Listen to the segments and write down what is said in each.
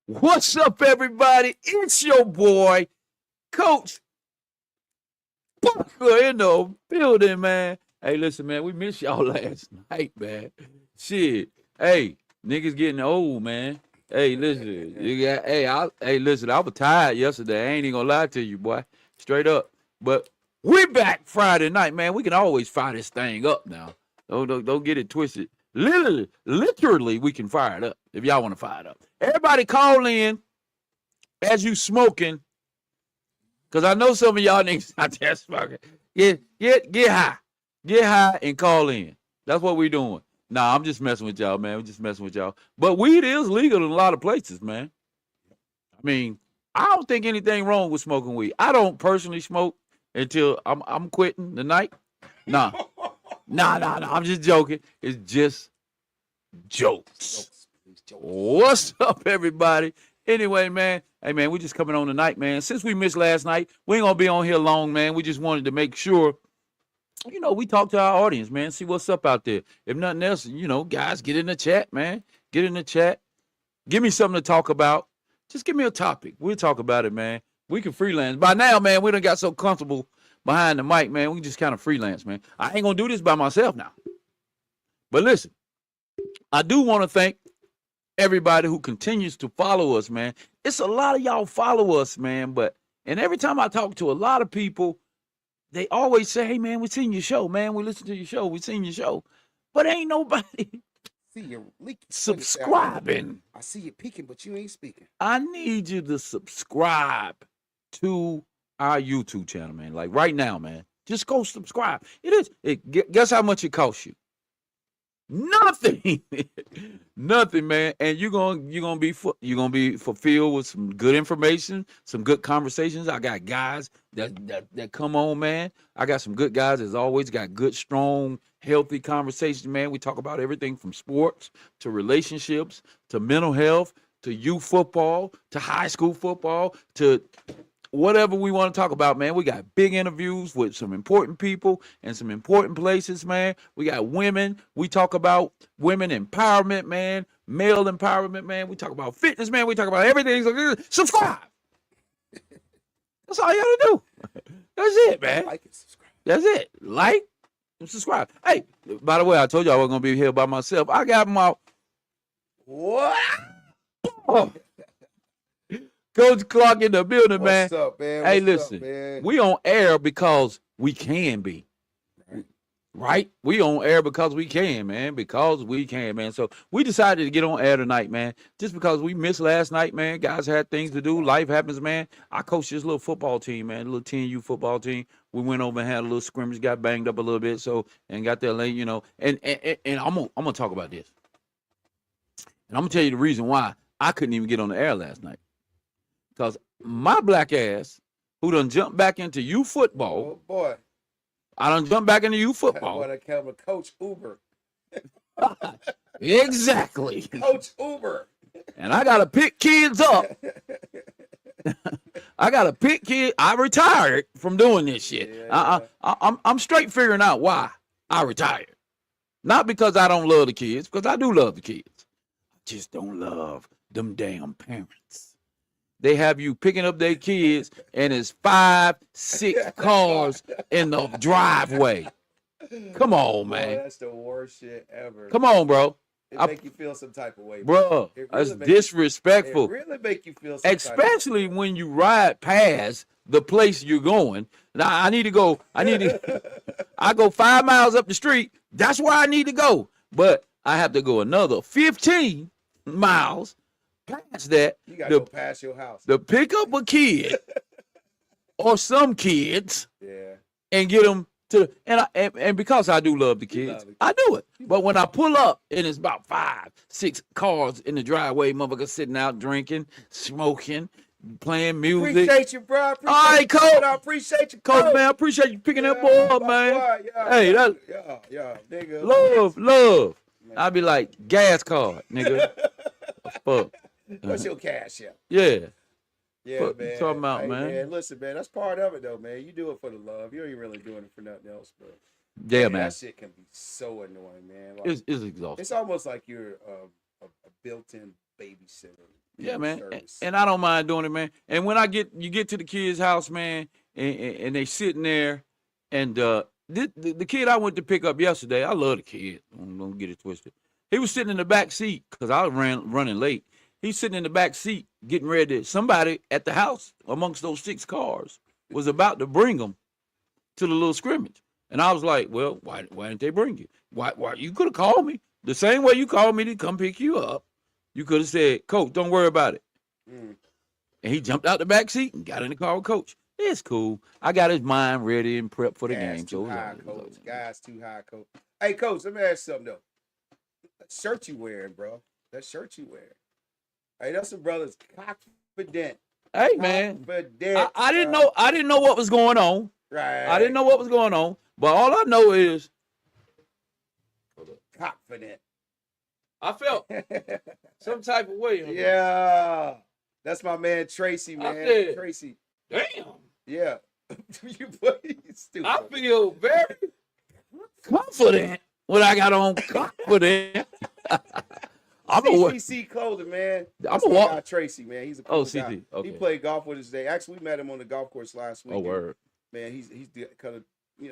What's up, everybody? It's your boy, Coach Parker in the building, man. Hey, listen, man, we missed y'all last night, man. Shit. Hey, niggas getting old, man. Hey, listen. Listen, I was tired yesterday. I ain't even gonna lie to you, boy. Straight up. But we back Friday night, man. We can always fire this thing up now. Don't get it twisted. Literally, we can fire it up if y'all want to fire it up. Everybody call in as you smoking, because I know some of y'all niggas out there smoking. Get high. Get high and call in. That's what we doing. Nah, I'm just messing with y'all, man. We're just messing with y'all. But weed is legal in a lot of places, man. I mean, I don't think anything wrong with smoking weed. I don't personally smoke until I'm quitting tonight. Nah. Nah. I'm just joking. It's just jokes. What's up, everybody? Anyway, man. Hey, man, we just coming on tonight, man. Since we missed last night, we ain't gonna be on here long, man. We just wanted to make sure, we talk to our audience, man. See what's up out there. If nothing else, guys, get in the chat, man. Get in the chat. Give me something to talk about. Just give me a topic. We'll talk about it, man. We can freelance. By now, man, we done got so comfortable behind the mic, man. We can just kind of freelance, man. I ain't gonna do this by myself now. But listen, I do want to thank everybody who continues to follow us, man. It's a lot of y'all follow us, man. And every time I talk to a lot of people, they always say, "Hey, man, we seen your show, man. We listen to your show. We seen your show." But ain't nobody See you leaking. subscribing. I see you peeking, but you ain't speaking. I need you to subscribe to our YouTube channel, man. Like right now, man. Just go subscribe. Guess how much it costs you? Nothing. Nothing, man. And you're gonna be fulfilled with some good information, some good conversations. I got guys that come on, man. I got some good guys, as always. Got good, strong, healthy conversations, man. We talk about everything from sports to relationships to mental health to youth football to high school football to whatever we want to talk about, man. We got big interviews with some important people and some important places, man. We got women. We talk about women empowerment, man. Male empowerment, man. We talk about fitness, man. We talk about everything. Subscribe. That's all you gotta do. That's it, man. Like and subscribe. That's it. Like and subscribe. Hey, by the way, I told you I wasn't gonna be here by myself. I got my What? oh. Coach Clark in the building, man. What's up, man? Hey, What's listen, up, man? we on air because we can be. Right? We on air because we can, man. Because we can, man. So we decided to get on air tonight, man. Just because we missed last night, man. Guys had things to do. Life happens, man. I coached this little football team, man. A little 10U football team. We went over and had a little scrimmage, got banged up a little bit, and got there late, And I'm gonna talk about this. And I'm gonna tell you the reason why I couldn't even get on the air last night. Because my black ass, who done jumped back into youth football. Oh, boy. I done jumped back into youth football. What I call a Coach Uber. Exactly. Coach Uber. And I got to pick kids up. I got to pick kids. I retired from doing this shit. Yeah. I'm straight figuring out why I retired. Not because I don't love the kids, because I do love the kids. I just don't love them damn parents. They have you picking up their kids, and it's 5, 6 cars in the driveway. Come on, man. Boy, that's the worst shit ever. Come on, bro. It make you feel some type of way, bro. That's disrespectful. It really make you feel some especially type of way. When you ride past the place you're going. Now I need to go. I go 5 miles up the street. That's where I need to go. But I have to go another 15 miles past that. You gotta go past your house to pick up a kid or some kids, and get them to. And because I do love the kids, I do it. But when I pull up and it's about 5, 6 cars in the driveway, motherfuckers sitting out drinking, smoking, playing music. Appreciate you, bro. All right, Coach. I appreciate you, Coach. Man, I appreciate you picking that boy up, man. Hey, that nigga. Love. Man. I'll be like, gas card, nigga. Fuck. What's your cash out? Yeah. Yeah, fuck man. You talking about, hey, man. Listen, man, that's part of it, though, man. You do it for the love. You ain't really doing it for nothing else, bro. Yeah, man. That shit can be so annoying, man. Like, it's exhausting. It's almost like you're a built-in babysitter. Yeah, man. Service. And I don't mind doing it, man. And when you get to the kid's house, man, and they sitting there, and the kid I went to pick up yesterday, I love the kid. Don't get it twisted. He was sitting in the back seat because I was running late. He's sitting in the back seat getting ready. Somebody at the house amongst those 6 cars was about to bring him to the little scrimmage. And I was like, well, why didn't they bring you? Why you could have called me the same way you called me to come pick you up. You could have said, Coach, don't worry about it. And he jumped out the back seat and got in the car with Coach. It's cool. I got his mind ready and prepped for the game. Too high, Coach. Guys too high, Coach. Hey, Coach, let me ask you something though. That shirt you wearing, bro. That shirt you wearing. Hey, that's some brothers confident. Hey, man. Confident. I didn't know. I didn't know what was going on. Right. I didn't know what was going on. But all I know is confident. I felt some type of way. Yeah. That's my man Tracy, man. Said, Tracy. Damn. Yeah. You stupid. I feel very confident when I got on confident. I'm CC clothing, man. That's my guy Tracy, man. He's a cool guy. Okay. He played golf with us today. Actually, we met him on the golf course last week. Oh, word. Man, he's kind of,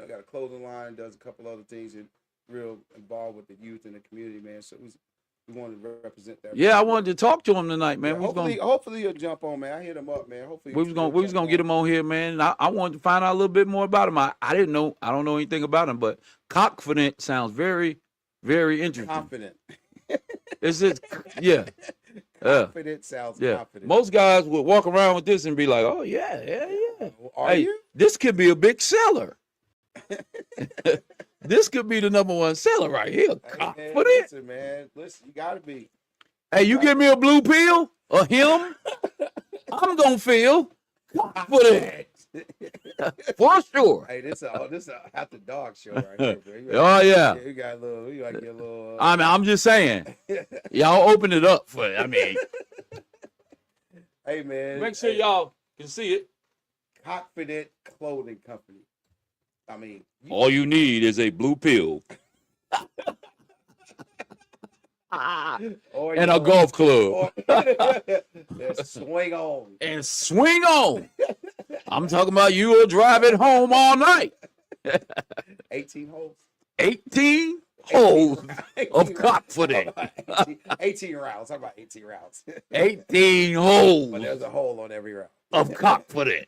got a clothing line, does a couple other things, and real involved with the youth and the community, man. So we wanted to represent that. Yeah, I wanted to talk to him tonight, man. Yeah, hopefully he'll jump on, man. I hit him up, man. Hopefully we was gonna get him on here, man. I wanted to find out a little bit more about him. I didn't know. I don't know anything about him, but confident sounds very, very interesting. Confident. It's just yeah. Confident sounds confident. Most guys would walk around with this and be like, "Oh yeah. Are you? This could be a big seller. This could be the #1 seller right here. Confident, man. Listen, you gotta be. Hey, you give me a blue pill or him, I'm gonna feel confident for sure. Hey, this is after dog show right here, bro. Oh yeah. We got a little. We gotta get a little. I'm just saying. Y'all open it up for. Hey man. Make sure y'all can see it. Confident Clothing Company. All you need is a blue pill and a golf club. Swing on. And swing on. I'm talking about you will drive it home all night. 18 holes. 18 holes of confidence. 18 rounds. Talk about 18 rounds. 18 holes. But there's a hole on every round. Of confidence.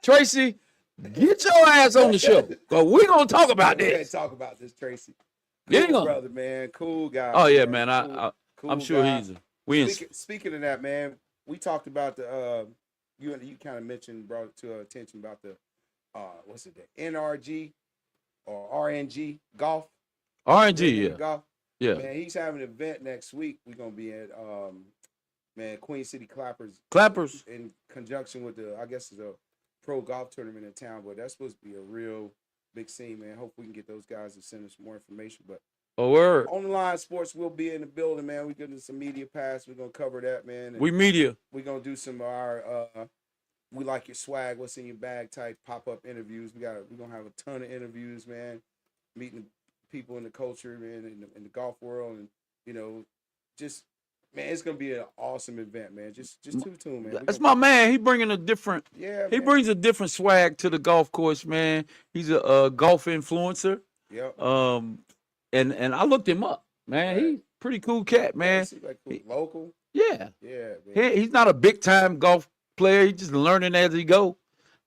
Tracy, get your ass on the show. Because we're going to talk about this. We're going to talk about this, Tracy. Cool brother, man. Cool guy. Oh, yeah, man. I'm sure guy. Speaking of that, man, we talked about the you kind of mentioned, brought it to our attention about the the NRG or RNG golf. RNG, yeah. Golf. Yeah. Man, he's having an event next week. We're gonna be at Queen City Clappers. Clappers. In conjunction with it's a pro golf tournament in town, but that's supposed to be a real big scene, man. Hope we can get those guys to send us more information. But word. OnDaLines Sports will be in the building, man. We're getting some media pass. We're gonna cover that, man. And we media. We're gonna do some of our we like your swag, what's in your bag type pop-up interviews. We're gonna have a ton of interviews, man. Meeting people in the culture, man, in the golf world, and just man, it's gonna be an awesome event, man. Just tune in, man. That's my man. He bringing a different. Yeah. He brings a different swag to the golf course, man. He's a golf influencer. Yep. And I looked him up, man. Right. He's pretty cool cat, man. Like cool. Local. Yeah. Yeah. Man. He's not a big time golf player. He's just learning as he go.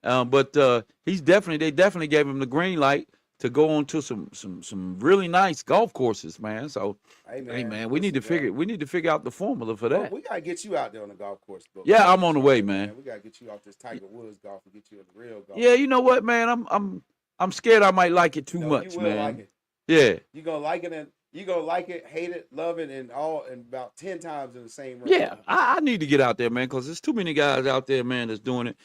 But they definitely gave him the green light to go on to some really nice golf courses, man. So, hey man, we need to figure out the formula for that. Well, we gotta get you out there on the golf course, bro. Yeah, I'm on the way, man. We gotta get you off this Tiger Woods golf and get you in the real golf. Yeah, you know what, man? I'm scared I might like it too much, you will man. Like it. Yeah. You're gonna like it, and you're gonna like it, hate it, love it, and about 10 times in the same round. Yeah, I need to get out there, man, because there's too many guys out there, man, that's doing it.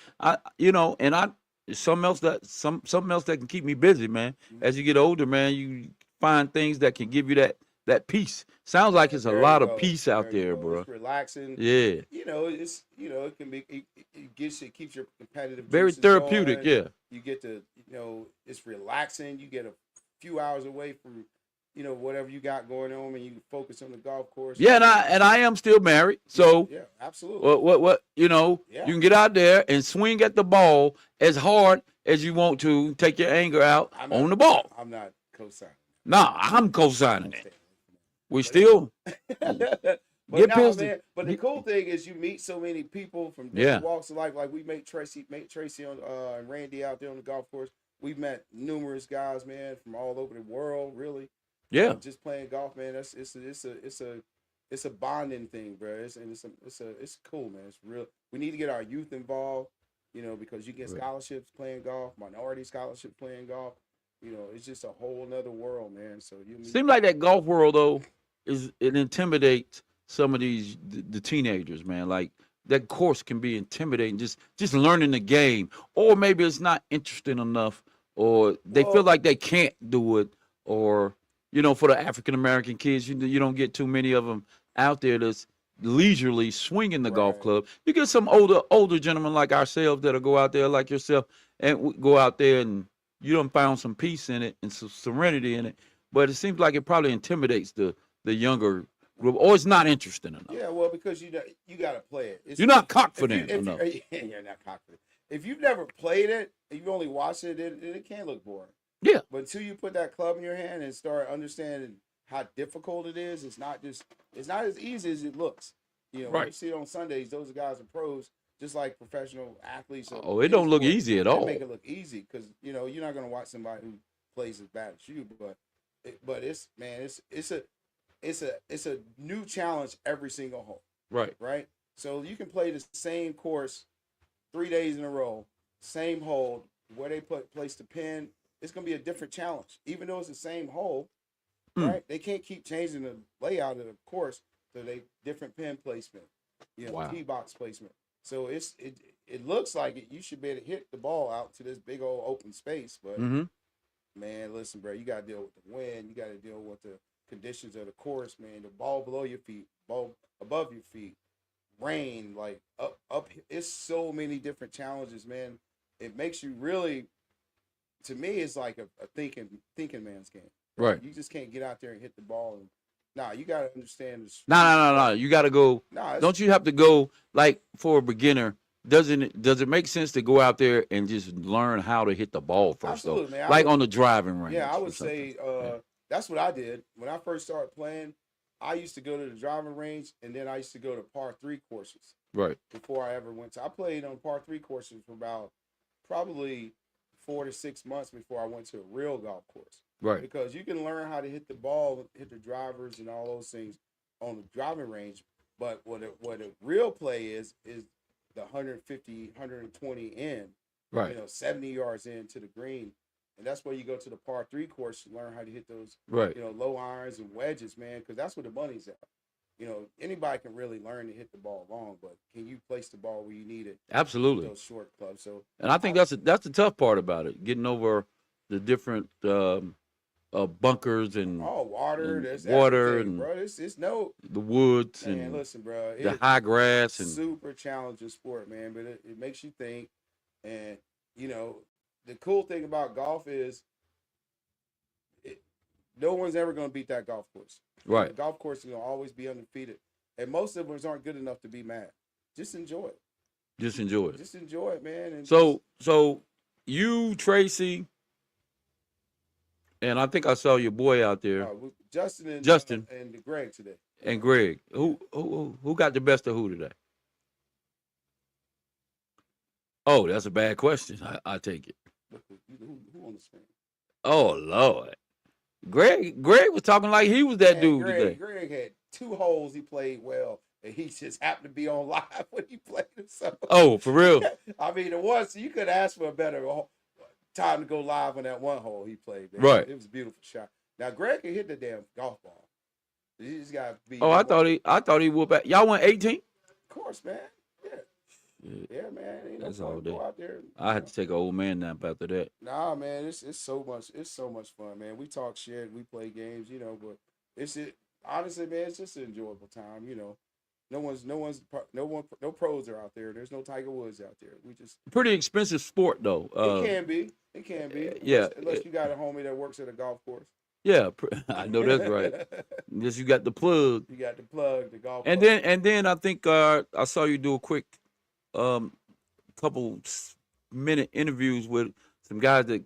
Something else that can keep me busy, man. Mm-hmm. As you get older, man, you find things that can give you that peace. Sounds like it's a lot of peace out there, bro. It's relaxing. Yeah. It can be. It keeps your competitive. Very therapeutic. Going. Yeah. You get to, it's relaxing. You get a few hours away from, whatever you got going on, and you focus on the golf course. Yeah, and I am still married, so yeah, absolutely. what Yeah, you can get out there and swing at the ball as hard as you want to, take your anger out on the ball. I'm not co-signing. Nah, I'm co-signing it. We But still but get no, pissed. man. But the cool thing is you meet so many people from different Yeah. walks of life. Like we met Tracy on and Randy out there on the golf course. We've met numerous guys, man, from all over the world. Really, Yeah. just playing golf, man. It's a bonding thing, bro. It's cool, man. It's real. We need to get our youth involved, because you get scholarships playing golf, minority scholarships playing golf. It's just a whole nother world, man. So Seems like that golf world though it intimidates some of the teenagers, man. Like that course can be intimidating, just learning the game, or maybe it's not interesting enough, or they feel like they can't do it, or for the African American kids, you don't get too many of them out there that's leisurely swinging the golf club. You get some older gentlemen like ourselves that'll go out there like yourself and go out there and you done found some peace in it and some serenity in it. But it seems like it probably intimidates the younger group, or it's not interesting enough. Yeah, well, because you got to play it. You're not confident enough. You're not confident. If you've never played it, if you've only watched it, it can look boring. Yeah. But until you put that club in your hand and start understanding how difficult it is, it's not as easy as it looks. When you see it on Sundays, those guys are pros, just like professional athletes. It don't look easy at all. They make it look easy because you're not going to watch somebody who plays as bad as you. But it's a new challenge every single hole. Right. So you can play the same course 3 days in a row, same hole, where they place the pin. It's going to be a different challenge, even though it's the same hole. Right? They can't keep changing the layout of the course to they different pin placement, tee box placement. So it looks like you should be able to hit the ball out to this big old open space, but man, listen, bro, you got to deal with the wind, you got to deal with the conditions of the course, man. The ball below your feet, ball above your feet, rain, like up. It's so many different challenges, man. It makes you really, to me, it's like a thinking man's game. Right. You just can't get out there and hit the ball. You got to understand this. No. You got to go. Don't you have to go, like, for a beginner? Does it make sense to go out there and just learn how to hit the ball first? Absolutely, man. Like on the driving range. Yeah, I would say that's what I did when I first started playing. I used to go to the driving range, and then I used to go to par 3 courses. Right. Before I ever went I played on par 3 courses for about probably 4 to 6 months before I went to a real golf course. Right. Because you can learn how to hit the ball, hit the drivers, and all those things on the driving range. But what a real play is the 150, 120 in, right? 70 yards into the green, and that's where you go to the par 3 course to learn how to hit those, right? Low irons and wedges, man, because that's where the money's at. Anybody can really learn to hit the ball long, but can you place the ball where you need it? Absolutely. Those short clubs. So, and I think that's the tough part about it, getting over the different bunkers and water. There's water and bro. It's no the woods man, and listen, bro. The high grass and super challenging sport, man. But it makes you think, and the cool thing about golf is, no one's ever going to beat that golf course. Right. The golf course is going to always be undefeated, and most of them aren't good enough to be mad. Just enjoy it. Just enjoy it. Just enjoy it, man. And so you, Tracy. And I think I saw your boy out there, Justin and Greg today. And Greg, who got the best of who today? Oh, that's a bad question. I take it. Who on the screen? Oh Lord, Greg was talking like he was that dude today. Greg had 2 holes he played well, and he just happened to be on live when he played himself. Oh, for real? I mean, you could ask for a better time to go live on that 1 hole he played, man. Right. It was a beautiful shot. Now Greg can hit the damn golf ball. He just got to be. Oh, I thought he would back. Y'all went 18? Of course, man. Yeah, man. That's all day. Go out there. I had to take an old man nap after that. Nah, man. It's so much fun, man. We talk shit, we play games, but honestly, man, it's just an enjoyable time, No pros are out there. There's no Tiger Woods out there. We just pretty expensive sport though. It can be. Yeah. Unless you got a homie that works at a golf course. Yeah, I know that's right. Just you got the plug, You got the plug, the golf and plug. then I think I saw you do a quick um couple minute interviews with some guys that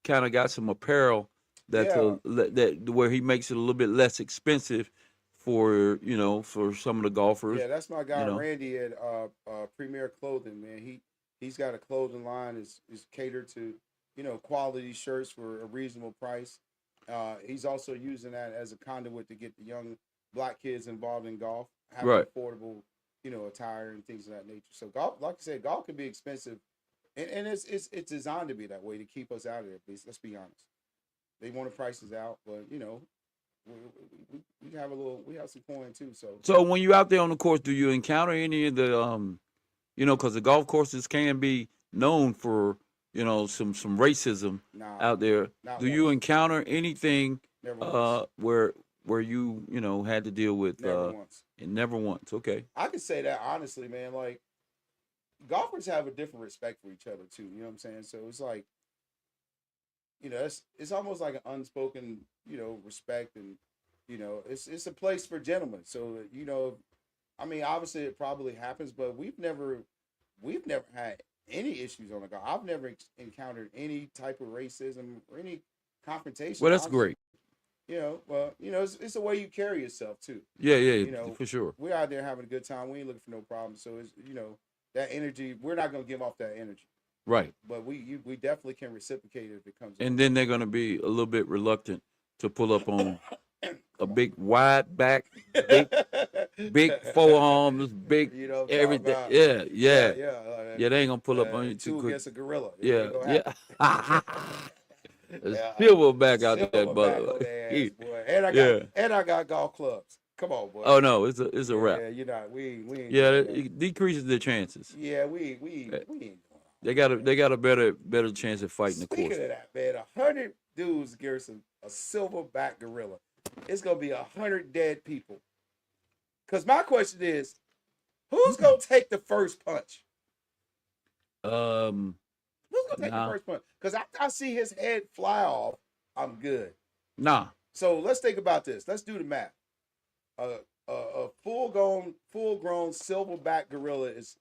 kind of got some apparel that Yeah, that where he makes it a little bit less expensive for for some of the golfers. yeah, that's my You guy know, Randy at Premier Clothing, man. He's got a clothing line is catered to, quality shirts for a reasonable price. He's also using that as a conduit to get the young black kids involved in golf, having right? affordable, attire and things of that nature. So golf, like I said, golf can be expensive, and it's designed to be that way to keep us out of there. Please, let's be honest. They want the prices out, but we have we have some coin too. So So when you out there on the course, do you encounter any of the because the golf courses can be known for some racism nah, out there. not Do you once, encounter anything never once, where you had to deal with never once. and never once? Okay. I can say that honestly, man. Like golfers have a different respect for each other too. You know what I'm saying? So it's like, it's almost like an unspoken, respect, and it's a place for gentlemen. So I mean, obviously it probably happens, but we've never had any issues on the golf. I've never encountered any type of racism or any confrontation. Well, that's Honestly, great. well, it's the way you carry yourself too. Yeah, yeah, You know, for sure. we're out there having a good time. We ain't looking for no problems. So it's that energy. We're not gonna give off that energy, Right. but we definitely can reciprocate it if it comes our And way. then they're going to be a little bit reluctant to pull up on a Come big wide back, big big forearms, big You know what I'm talking everything. about? Yeah, Yeah, yeah. yeah. Yeah, they ain't gonna pull up on you too Two quick. against a gorilla. It Yeah, ain't gonna yeah. happen. A Yeah, silverback out there, silverback on brother. their ass, boy. And Yeah. I got golf clubs. Come on, boy. Oh no, it's a wrap. Yeah, we ain't Yeah, doing that. it decreases their chances. Yeah, we Uh, ain't doing all They that, got a man. they got a better chance of fighting the Speaking course. of that, man, 100 dudes against a silverback gorilla. It's gonna be 100 dead people. Cause my question is, who's gonna take the first punch? Um, Who's gonna take the nah, first punch? Because I see his head fly off, I'm good. nah. So let's think about this. Let's do the math. A full grown silverback gorilla is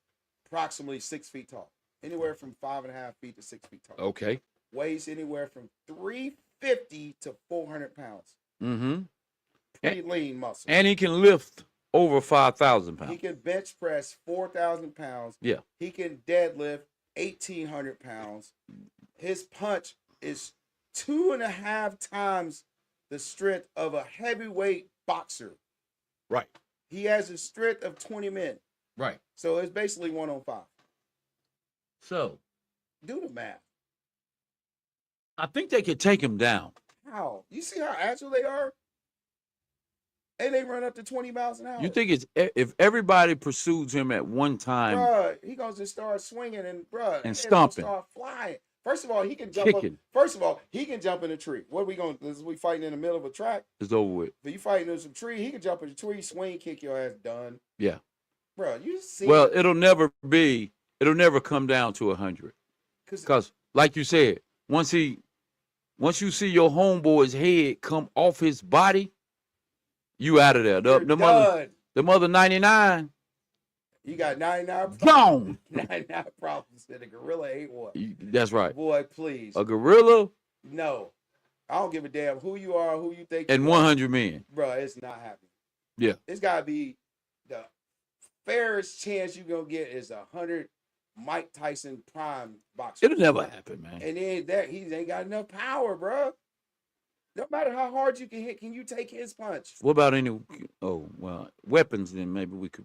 approximately 6 feet tall, anywhere from 5.5 feet to 6 feet tall. Okay. Weighs anywhere from 350 to 400 pounds. Mm-hmm. Pretty lean muscle. And he can lift over 5,000 He pounds. can bench press 4,000 pounds. Yeah. He can deadlift 1,800 pounds. His punch is 2.5 times the strength of a heavyweight boxer. Right. He has a strength of 20 men. Right. So it's basically 1-on-5. So Do the math. I think they could take him down. How? You see how agile they are? And they run up to 20 miles an hour. You think if everybody pursues him at one time, Bruh, he gonna just start swinging and And gonna stomping. start flying. First of all, he can jump up. kicking, First of all, he can jump in a tree. What are we going? Is we fighting in the middle of a track? it's over with. If you fighting in some tree, he can jump in a tree, swing, kick your ass, done. Yeah. Bro, you see? Well, it'll never come down to 100. Because, like you said, once you see your homeboy's head come off his body, you out of there. you're done. The mother 99 You got 99 problems. gone. 99 problems. And a gorilla ain't one. That's right. Boy, please. A gorilla No. I don't give a damn who you are, who you think and you are. 100 men. Bro, it's not happening. Yeah. It's got to be the fairest chance you're going to get is 100 Mike Tyson prime boxers. It'll never happen, man. And then he ain't got enough power, bro. No matter how hard you can hit, can you take his punch? What about weapons? Then maybe we could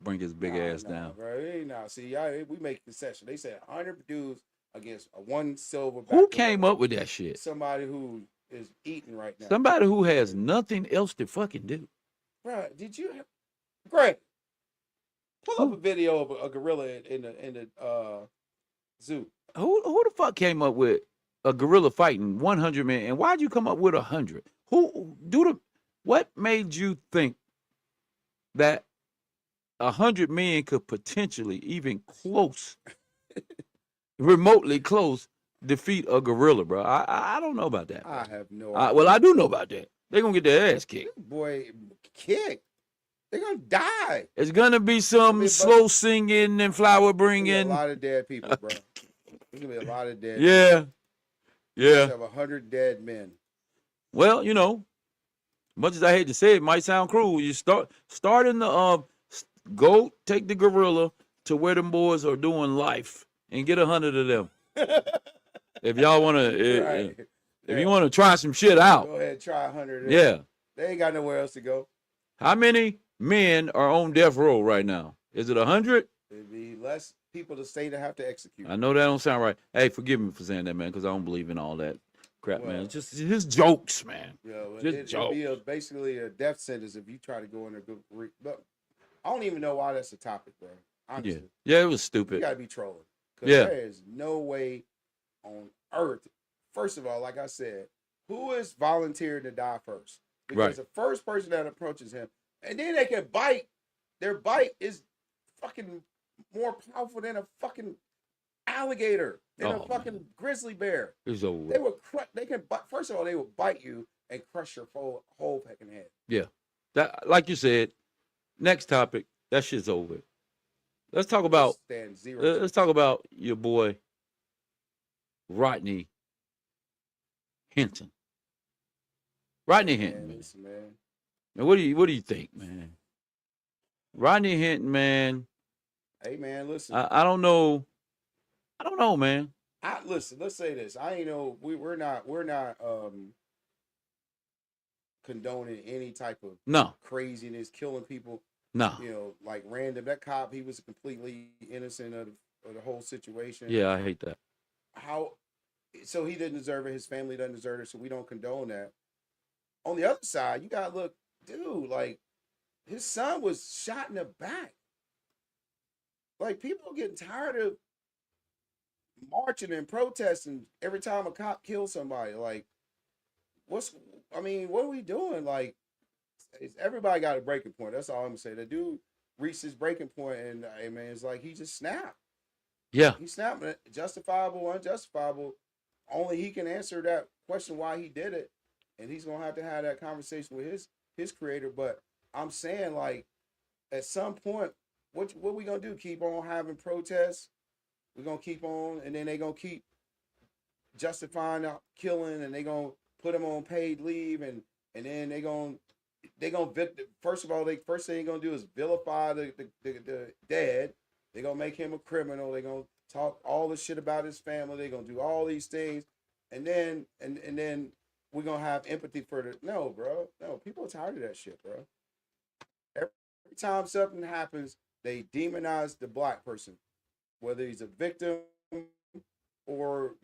bring his big ass down. Bro. It ain't now. See, we make concession. They said 100 dudes against one silver. Who came up with that shit? Somebody who is eating right now. Somebody who has nothing else to fucking do. Bro, did you? Greg, pull up a video of a gorilla in the zoo. Who the fuck came up with a gorilla fighting 100 men? And why'd you come up with 100? What made you think that 100 men could potentially even remotely close, defeat a gorilla, bro. I don't know about that, bro. I have no Well, idea. I do know about that. They're gonna get their ass kicked. Boy, kick. They're gonna die. It's gonna be It's gonna be some slow singing and flower a bringing. lot of dead people, bro. There's gonna be a lot of dead. Yeah, People. yeah. Have 100 dead men. Well, much as I hate to say it, might sound cruel. You start in the go take the gorilla to where them boys are doing life and get 100 of them. If y'all wanna, Right. if you wanna try some shit out, Go ahead, try 100. yeah. They ain't got nowhere else to go. How many men are on death row right now? Is it 100? It'd be less people to say to have to execute. I know that don't sound right. Hey, forgive me for saying that, man, because I don't believe in all that crap, Well, man. It's just jokes, man. It'd be basically a death sentence if you try to go in there. But I don't even know why that's a topic, bro. Honestly. Yeah, it was You stupid. gotta be trolling. Because Yeah. there is no way on earth. First of all, like I said, who is volunteering to die first? Because Right. the first person that approaches him, and then they can bite. Their bite is fucking more powerful than a fucking alligator, than a fucking grizzly bear. It's over. They will they can bite. First of all, they will bite you and crush your whole fucking head. Yeah. That, like you said, next topic, that shit's over. Let's talk about Stand zero. let's talk about your boy Rodney Hinton. Rodney Hinton, man. Listen, man. Now, what do you think, man? Rodney Hinton, man. Hey, man, listen. I don't know. I don't know, man. Listen. Let's say this. I ain't know. We're not condoning any type of No. craziness, killing people. No. Like random. That cop, he was completely innocent of the whole situation. Yeah, I hate that. So he didn't deserve it. His family doesn't deserve it. So we don't condone that. On the other side, you gotta look, dude. Like his son was shot in the back. Like people are getting tired of marching and protesting every time a cop kills somebody. Like, what are we doing? Like, everybody got a breaking point. That's all I'm gonna say. The dude reached his breaking point, and hey, man, it's like he just snapped. Yeah. He snapped. Justifiable, unjustifiable. Only he can answer that question why he did it, and he's gonna have to have that conversation with his creator. But I'm saying, like, at some point, what we gonna do? Keep on having protests? We're gonna keep on, and then they gonna keep justifying killing, and they gonna put them on paid leave, and then they gonna first of all, first thing they're gonna do is vilify the dead. They're gonna make him a criminal. They're gonna talk all the shit about his family. They're gonna do all these things, and then we're gonna have empathy for the no, bro. No, people are tired of that shit, bro. Every time something happens, they demonize the black person, whether he's a victim or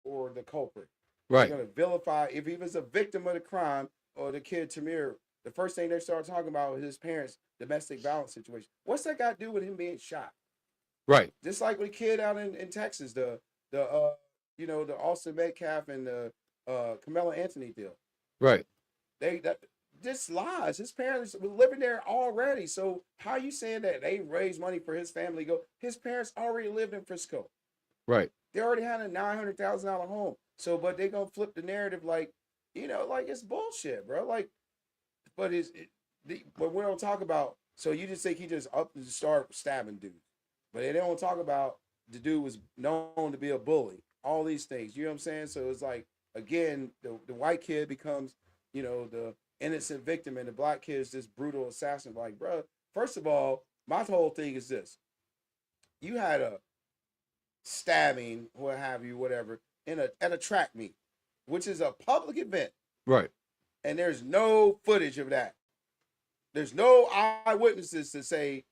or the culprit. Right. They're gonna vilify if he was a victim of the crime or the kid Tamir. The first thing they start talking about was his parents' domestic violence situation. What's that got to do with him being shot? Right. Just like with the kid out in Texas, the Austin Metcalf and the Camilla Anthony deal. Right. This lies. His parents were living there already. So how are you saying that they raised money for his family to go? His parents already lived in Frisco. Right. They already had a $900,000 home. So, but they gonna flip the narrative like it's bullshit, bro. Like, but but we don't talk about. So you just think he just up and start stabbing dudes, but they don't talk about the dude was known to be a bully. All these things, you know what I'm saying? So it's like again, the white kid becomes the innocent victim, and the black kid is this brutal assassin. Like, bro, first of all, my whole thing is this: you had a stabbing, what have you, whatever, at a track meet, which is a public event. Right. And there's no footage of that. There's no eyewitnesses to say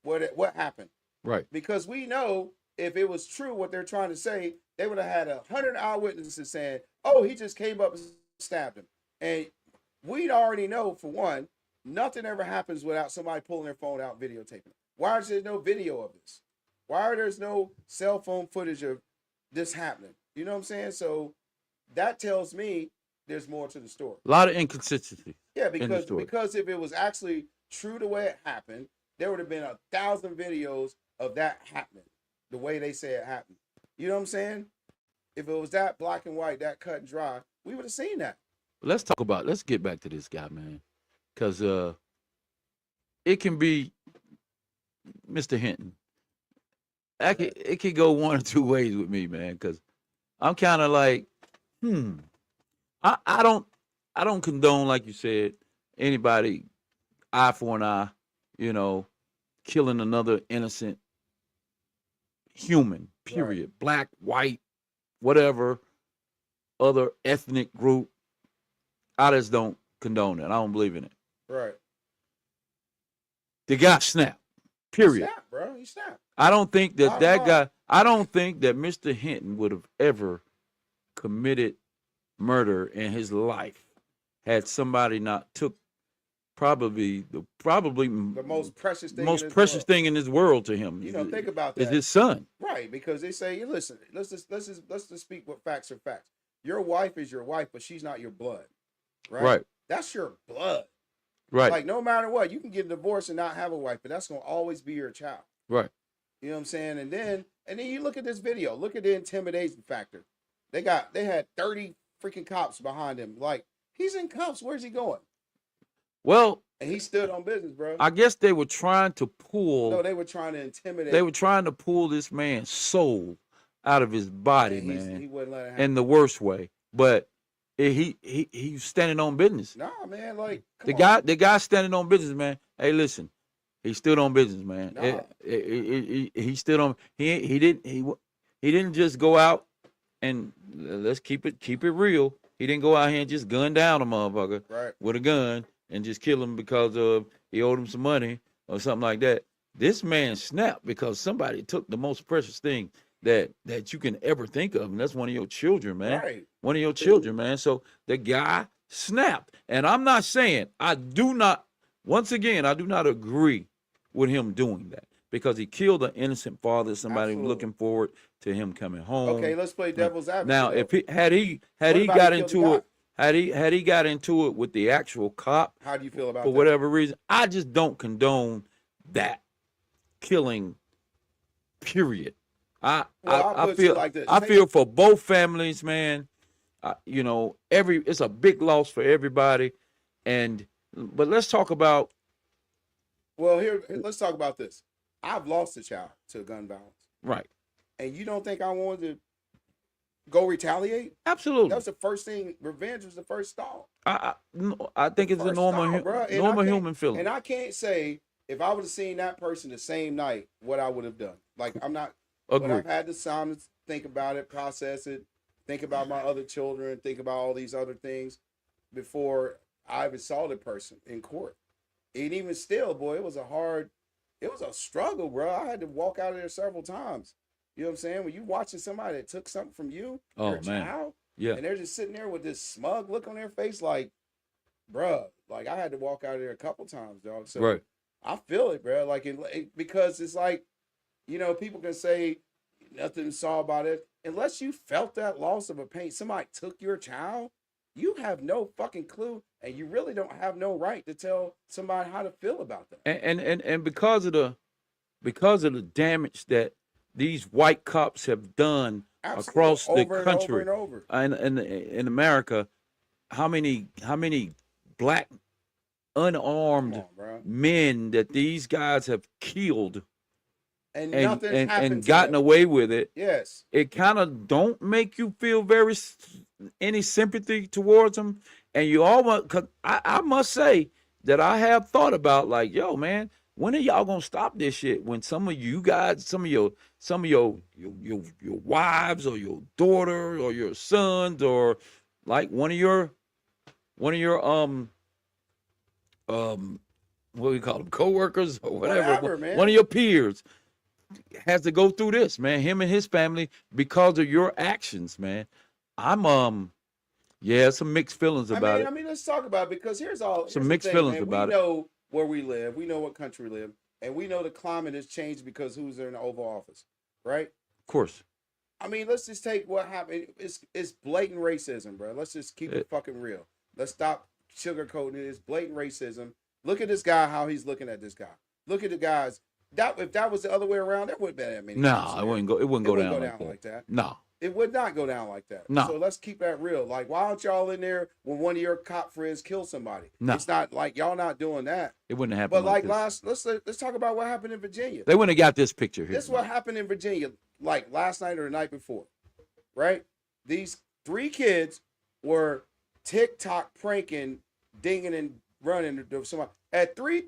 what happened. Right. Because we know if it was true what they're trying to say, they would have had 100 eyewitnesses saying, "Oh, he just came up and stabbed him." And we'd already know, for one, nothing ever happens without somebody pulling their phone out videotaping it. Why is there no video of this? Why are there's no cell phone footage of this happening? You know what I'm saying? So that tells me there's more to the story. A lot of inconsistency. Yeah, because if it was actually true the way it happened, there would have been 1,000 videos of that happening the way they say it happened. You know what I'm saying? If it was that black and white, that cut and dry, we would have seen that. Let's get back to this guy, man. Cause it can be Mr. Hinton. It could go one or two ways with me, man, because I'm kind of like, hmm. I don't condone, like you said, anybody eye for an eye, you know, killing another innocent human, period. Right. Black, white, whatever, other ethnic group. I just don't condone it. I don't believe in it. Right. The guy snapped, He period. snapped, bro. He snapped. I don't think that Bottom line. I don't think that Mr. Hinton would have ever committed murder in his life had somebody not took probably The most precious thing. most in this precious world. thing in this world to him. You know, think about is that. his son. Right, because they say, listen, let's just speak what facts are facts. Your wife is your wife, but she's not your blood. Right? Right. That's your blood. Right. Like no matter what, you can get a divorce and not have a wife, but that's gonna always be your child. Right. You know what I'm saying? And then you look at this video, look at the intimidation factor. They had 30 freaking cops behind him. Like, he's in cuffs. Where's he going? Well, And he stood on business, bro. I guess they were trying to pull. No, they were trying to intimidate. They were trying to pull this man's soul out of his body, and man, he wouldn't let it happen. in the worst way. But he's standing on business. Nah, man, like The come on. guy standing on business, man. Hey, listen, he stood on business, man. Nah. He stood on. He didn't just go out and let's keep it real. He didn't go out here and just gun down a motherfucker Right. with a gun and just kill him because of he owed him some money or something like that. This man snapped because somebody took the most precious thing that you can ever think of, and that's one of your children, man. Right. One of your children, man. So the guy snapped. And I'm not saying, once again, I do not agree with him doing that because he killed an innocent father, somebody Absolutely. looking forward to him coming home. Okay, let's play devil's advocate. Now, though. if he What got about he killed the into guy? it, had he got into it with the actual cop How do you feel about for that? whatever reason, I just don't condone that killing. Period. Well, I'll I put it feel like this. I feel for both families, man. You know, it's a big loss for everybody. But let's talk about Well, let's talk about this. I've lost a child to gun violence, right. and you don't think I wanted to go retaliate? Absolutely. That was the first thing. Revenge was the first thought. I think it's a First normal thought, bruh. And I normal can't- human feeling. And I can't say if I would have seen that person the same night, what I would have done. Like I'm not. But Agree. I've had the time to think about it, process it, think about my other children, think about all these other things before I've assaulted a person in court. And even still, boy, it was a struggle, bro. I had to walk out of there several times. You know what I'm saying? When you watching somebody that took something from you, Oh, your man. child, Yeah. and they're just sitting there with this smug look on their face, like, bruh, like I had to walk out of there a couple times, dog. So Right. I feel it, bro. Like because it's like, you know, people can say nothing saw about it unless you felt that loss of a pain. Somebody took your child. You have no fucking clue, and you really don't have no right to tell somebody how to feel about that. And because of the damage that these white cops have done Absolutely. across the Over and country over and over. and in America, how many black unarmed Come on, bro. men that these guys have killed And and nothing's happened and to gotten them. away with it. Yes. It kind of don't make you feel any sympathy towards them. And you almost, cause I must say that I have thought about like, yo, man, when are y'all gonna stop this shit? When some of you guys, some of your wives or your daughter or your sons or like one of your what do you call them, coworkers or whatever, Man. one of your peers has to go through this, man. Him and his family because of your actions, man. I'm yeah, some mixed feelings about it. I mean, let's talk about it because here's Some the mixed thing, feelings man. about we it. know where we live. We know what country we live, and we know the climate has changed because who's in the Oval Office, right? Of course. I mean, let's just take what happened. It's blatant racism, bro. Let's just keep it fucking real. Let's stop sugarcoating it. It's blatant racism. Look at this guy, how he's looking at this guy. Look at the guys. if that was the other way around, there wouldn't be that many. No, it wouldn't go. It wouldn't go down like that. No, it would not go down like that. No. So let's keep that real. Like, why aren't y'all in there when one of your cop friends kills somebody? No. It's not like y'all not doing that. It wouldn't happen. But like let's talk about what happened in Virginia. They wouldn't have got this picture here. This is what happened in Virginia, like last night or the night before, right? These 3 kids were TikTok pranking, dinging and running to somebody at 3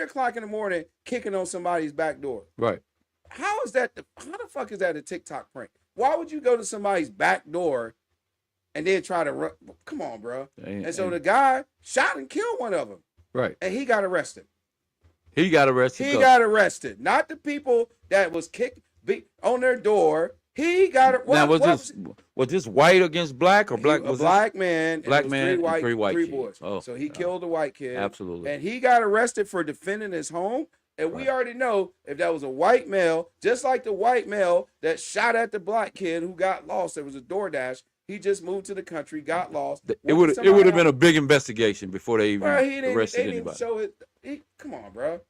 o'clock in the morning, kicking on somebody's back door. Right. How is that? How the fuck is that a TikTok prank? Why would you go to somebody's back door and then try to run? Come on, bro. And so the guy shot and killed one of them. Right. And he got arrested. He got arrested. He got arrested. Not the people that was kicked on their door. He got it. Now, was this white against black or black? A black man. Black man and 3 white three kids. boys. Oh, so he killed a white kid. Absolutely. And he got arrested for defending his home. And we already know if that was a white male, just like the white male that shot at the black kid who got lost. There was a DoorDash. He just moved to the country, got lost. It would have been a big investigation before they even arrested anybody. Show it. Come on, bro.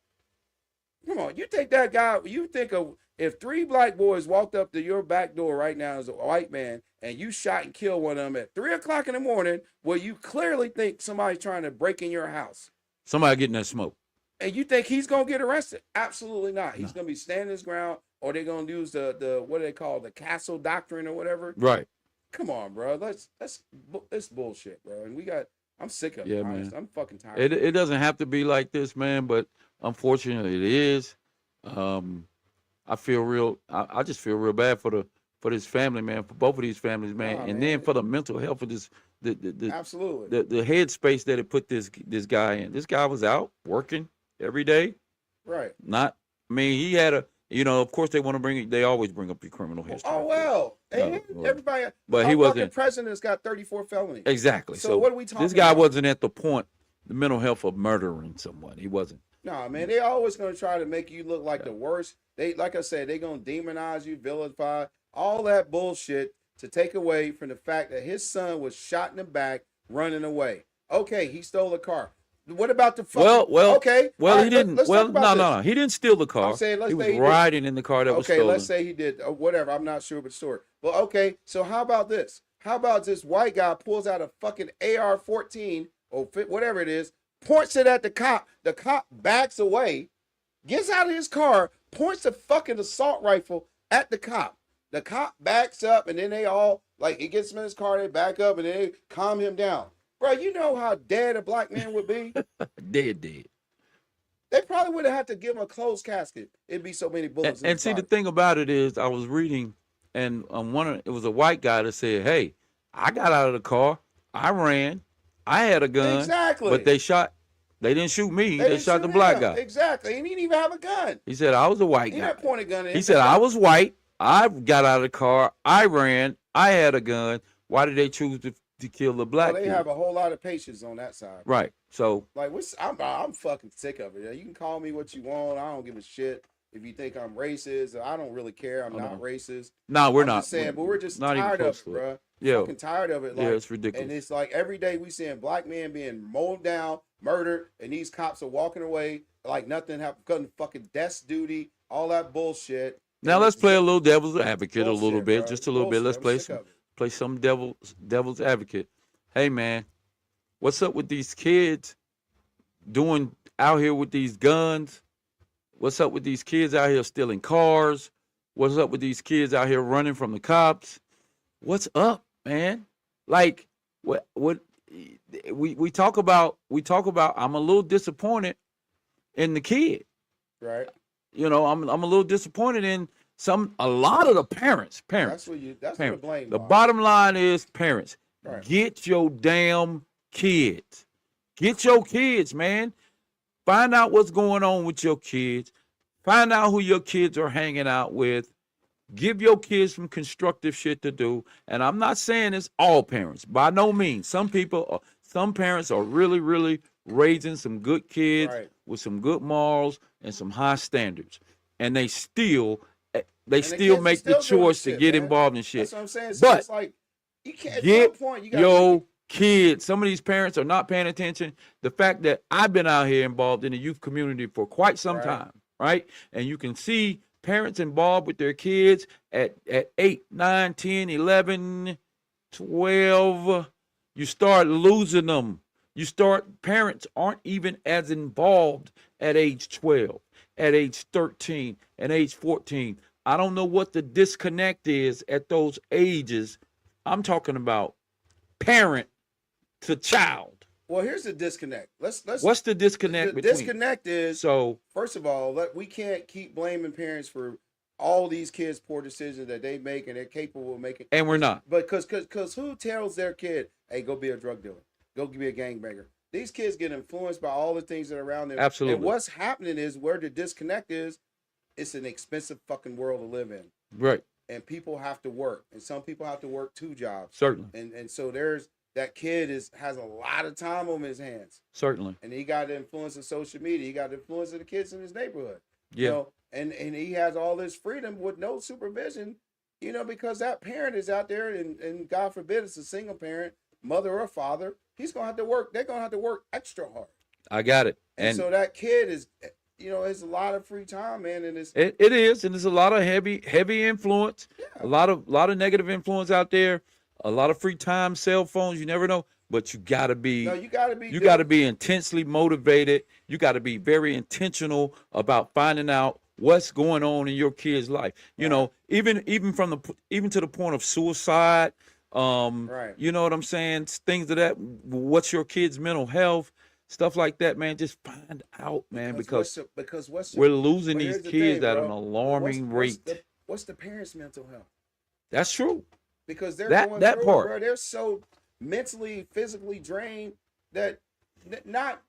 Come on. You think that guy? You think of if 3 black boys walked up to your back door right now as a white man and you shot and killed one of them at 3 o'clock in the morning, where you clearly think somebody's trying to break in your house. Somebody getting that smoke. And you think he's gonna get arrested? Absolutely not. He's gonna be standing his ground, or they're gonna use the what do they call the castle doctrine or whatever. Right. Come on, bro. That's bullshit, bro. And I'm sick of it. Yeah, man. I'm fucking tired. It doesn't have to be like this, man, but unfortunately it is. I just feel real bad for this family, man, for both of these families, man, and then for the mental health of this, absolutely the headspace that it put this guy in. This guy was out working every day, right? He had of course they always bring up your criminal history. Oh well, everybody, but he wasn't. The president's got 34 felonies. Exactly. So what are we talking? This guy about? wasn't at the point, the mental health of murdering someone. He wasn't. Nah, man, they always gonna try to make you look like the worst. They, like I said, they gonna demonize you, vilify, all that bullshit to take away from the fact that his son was shot in the back running away. Okay, he stole a car. What about the fucking... Okay. Well, he didn't. No. He didn't steal the car. I'm saying, he was riding in the car that was stolen. Okay, let's say he did. Whatever. I'm not sure of the story. Well, okay. So how about this? How about this white guy pulls out a fucking AR-14 or whatever it is, points it at the cop. The cop backs away, gets out of his car, points the fucking assault rifle at the cop. The cop backs up, and then they all, like, he gets him in his car, they back up, and they calm him down. Bro, you know how dead a black man would be? Dead. They probably would have had to give him a closed casket. It'd be so many bullets. And see, the thing about it is, I was reading, and it was a white guy that said, "Hey, I got out of the car, I ran, I had a gun, exactly, but they didn't shoot me. They shot the black guy. Exactly, and he didn't even have a gun. He said, I was a white guy. He didn't point a gun at him. He said, I was white. I got out of the car. I ran. I had a gun. Why did they choose to kill the black They kid? have a whole lot of patience on that side. Right. So, like, I'm fucking sick of it. You can call me what you want. I don't give a shit if you think I'm racist. I don't really care. I'm not racist. No, we're I'm not. Just saying, but we're just not tired even of it, bro. Yeah. Fucking tired of it. Like, yeah, it's ridiculous. And it's like every day we seeing black men being mowed down, murdered, and these cops are walking away like nothing happened, cutting fucking desk duty, all that bullshit. Now let's play a little devil's advocate bullshit, a little bit, bro. just a little bit. Let's play some devil's advocate. Hey man, what's up with these kids doing out here with these guns? What's up with these kids out here stealing cars? What's up with these kids out here running from the cops? What's up, man? Like what we talk about, I'm a little disappointed in the kid. Right. I'm a little disappointed in a lot of the parents. That's what the blame. The bottom line is parents. Right. Get your damn kids. Get your kids, man. Find out what's going on with your kids. Find out who your kids are hanging out with. Give your kids some constructive shit to do. And I'm not saying it's all parents. By no means. Some parents are really, really raising some good kids with some good morals and some high standards. And they still make the choice to get involved in shit. That's what I'm saying. So but it's like, you can't, get at some point, you gotta your kids. Some of these parents are not paying attention. The fact that I've been out here involved in the youth community for quite some time, right? And you can see parents involved with their kids at 8, 9, 10, 11, 12. You start losing them. Parents aren't even as involved at age 12, at age 13, at age 14. I don't know what the disconnect is at those ages. I'm talking about parent to child. Well, here's the disconnect. What's the disconnect between? Disconnect is, So first of all, we can't keep blaming parents for all these kids' poor decisions that they make and they're capable of making. and we're not. But because who tells their kid, hey, go be a drug dealer, go be a gangbanger? These kids get influenced by all the things that are around them. Absolutely. And what's happening is where the disconnect is, it's an expensive fucking world to live in. Right. And people have to work. And some people have to work 2 jobs. Certainly. And so that kid has a lot of time on his hands. Certainly. And he got the influence of social media. He got the influence of the kids in his neighborhood. Yeah. You know, and he has all this freedom with no supervision, you know, because that parent is out there and God forbid it's a single parent, mother or father, he's going to have to work. They're going to have to work extra hard. I got it. And so that kid is, you know, it's a lot of free time, man. And it is. And there's a lot of heavy influence, yeah. a lot of negative influence out there, a lot of free time, cell phones. You never know. But you gotta be intensely motivated. You gotta be very intentional about finding out what's going on in your kid's life. You know, even to the point of suicide. Right. You know what I'm saying? Things of that. What's your kid's mental health? Stuff like that, man. Just find out, man, because we're losing these kids at an alarming rate. What's the parents' mental health? That's true. Because they're that through, part. Bro, they're so mentally, physically drained that not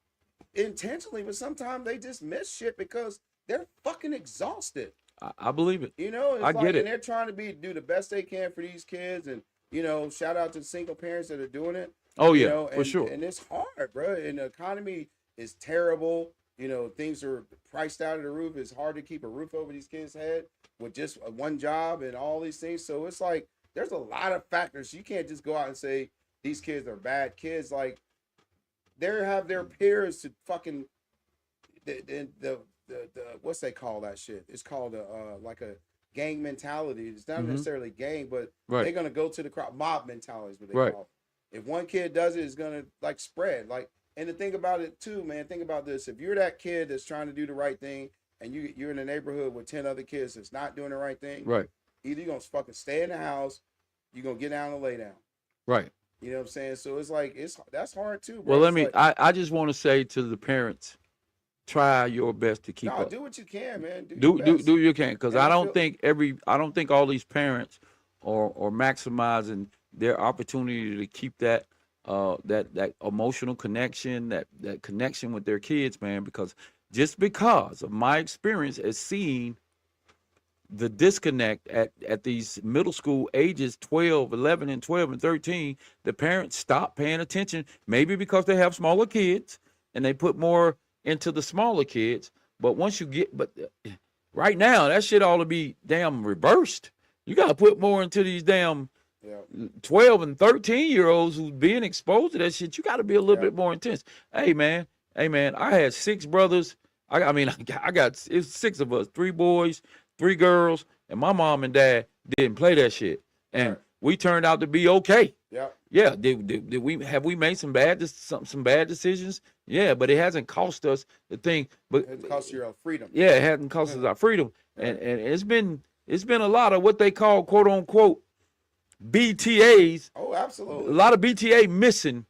intentionally, but sometimes they just miss shit because they're fucking exhausted. I believe it. You know, I get it. And they're trying to do the best they can for these kids, and you know, shout out to single parents that are doing it. Oh yeah, you know, for sure. And it's hard, bro. And the economy is terrible. You know, things are priced out of the roof. It's hard to keep a roof over these kids' head with just one job and all these things. So it's like there's a lot of factors. You can't just go out and say these kids are bad kids. Like they have their peers to fucking the what's they call that shit? It's called like a gang mentality. It's not necessarily gang, but they're gonna go to the crowd. Mob mentality is what they call it. If one kid does it, it's gonna like spread. Like, and the thing about it too, man. Think about this: if you're that kid that's trying to do the right thing, and you're in a neighborhood with 10 other kids that's not doing the right thing, right? Either you're gonna fucking stay in the house, you're gonna get down and lay down, right? You know what I'm saying? So it's like that's hard too, bro. Well, I just want to say to the parents, try your best to keep up. Do what you can, man. Do you can, because I don't think all these parents are maximizing their opportunity to keep that that emotional connection, that connection with their kids, man. Because of my experience as seeing the disconnect at these middle school ages, 12, 11, and 12 and 13, the parents stop paying attention, maybe because they have smaller kids and they put more into the smaller kids. But right now, that shit ought to be damn reversed. You got to put more into these damn 12 and 13-year-olds who's being exposed to that shit. You got to be a little bit more intense. Hey, man, I had 6 brothers. I got it's 6 of us, 3 boys, 3 girls, and my mom and dad didn't play that shit. And we turned out to be okay. Yeah. Yeah. Did we made some bad decisions? Yeah, but it hasn't cost us the thing. But it cost you our freedom. Yeah, it hasn't cost us our freedom. And it's been a lot of what they call quote unquote BTAs. Oh, absolutely. A lot of BTA missing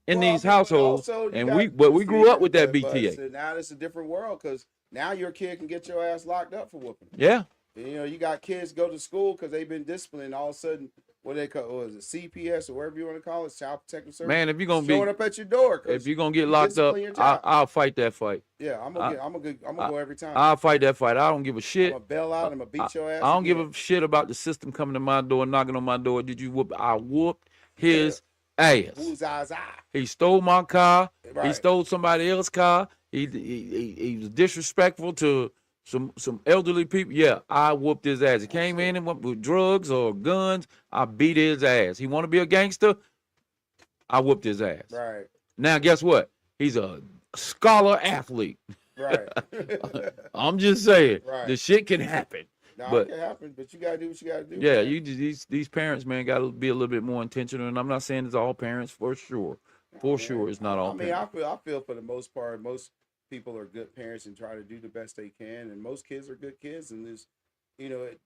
in these households. And we grew up with that BTA. So now it's a different world because now your kid can get your ass locked up for whooping. Yeah. You know, you got kids go to school because they've been disciplined. All of a sudden, what they call is it CPS or whatever you want to call it, Child Protective Service. Man, if you're gonna showing up at your door, if you're gonna get locked up, I'll fight that fight. Yeah, I'm gonna go every time. I'll fight that fight. I don't give a shit. I'm gonna bail out. I'm gonna beat your ass. I don't give a shit about the system coming to my door, knocking on my door. Did you whoop? I whooped his ass. Who's eyes? He stole my car. Right. He stole somebody else's car. He was disrespectful to some elderly people. Yeah, I whooped his ass. He came in and went with drugs or guns. I beat his ass. He want to be a gangster? I whooped his ass. Right. Now, guess what? He's a scholar athlete. Right. I'm just saying, Right. the shit can happen. Nah, it But can happen, but you gotta do what you gotta do. yeah, Man. you just these parents, man, got to be a little bit more intentional. And I'm not saying it's all parents for sure. Oh, For man. sure, it's not all I mean, parents. I feel for the most part, most people are good parents and try to do the best they can, and most kids are good kids, and there's,